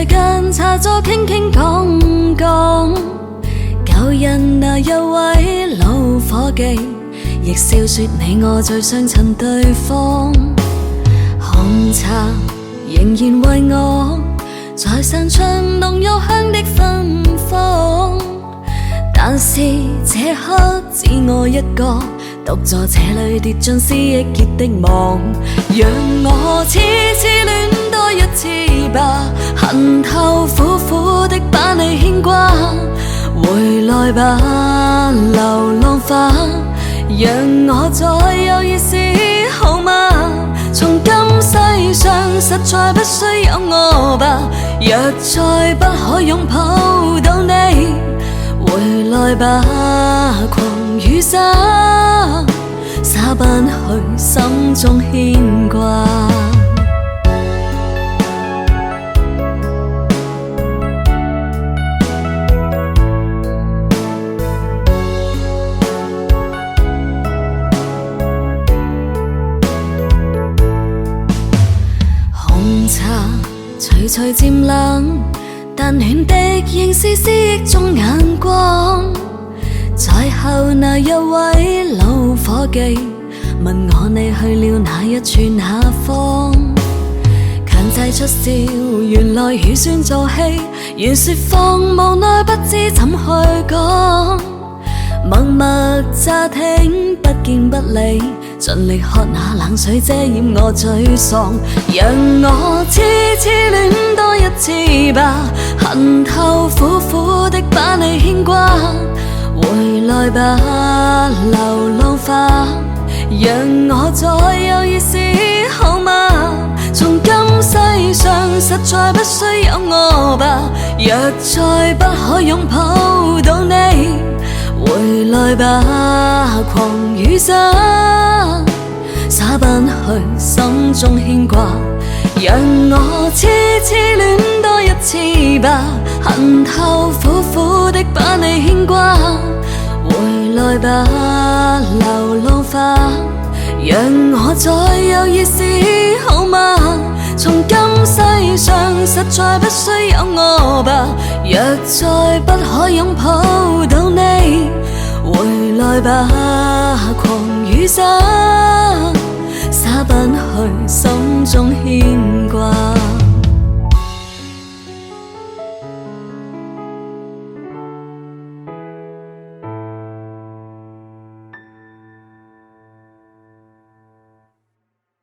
這間茶座傾傾講講，舊人那一位老伙計，亦笑說你我最相襯對方。紅茶仍然為我在散出濃郁香的芬芳，但是這刻只我一個獨坐這裏跌進思憶結的夢，讓我痴痴戀多一次吧，恨透苦苦的把你牽掛。回來吧流浪花，讓我再有意思好嗎？從今世上實在不需有我吧，若再不可擁抱到你，回來吧狂雨灑，灑不去心中牽掛。紅茶徐徐漸冷，但暖的仍是思憶中眼光。在後那一位老伙計問我你去了哪一處哪方，強制出笑，原來乳酸做戲，原說謊無奈不知怎去講。默默乍聽不見不理，盡力喝那冷水遮掩我沮喪，讓我痴痴戀多一次吧，恨透苦苦的把你牽掛。回來吧流浪花，讓我再有意思好嗎？從今世上實在不需有我吧，若再不可擁抱到你，回來吧狂雨灑，灑不去心中牽掛。讓我痴痴戀多一次吧，恨透苦苦的把你牽掛。回來吧流浪花，讓我再有意思好嗎？從今世上實在不需有我吧，若再不可擁抱到你，回來吧狂雨灑，灑不去心中牽掛。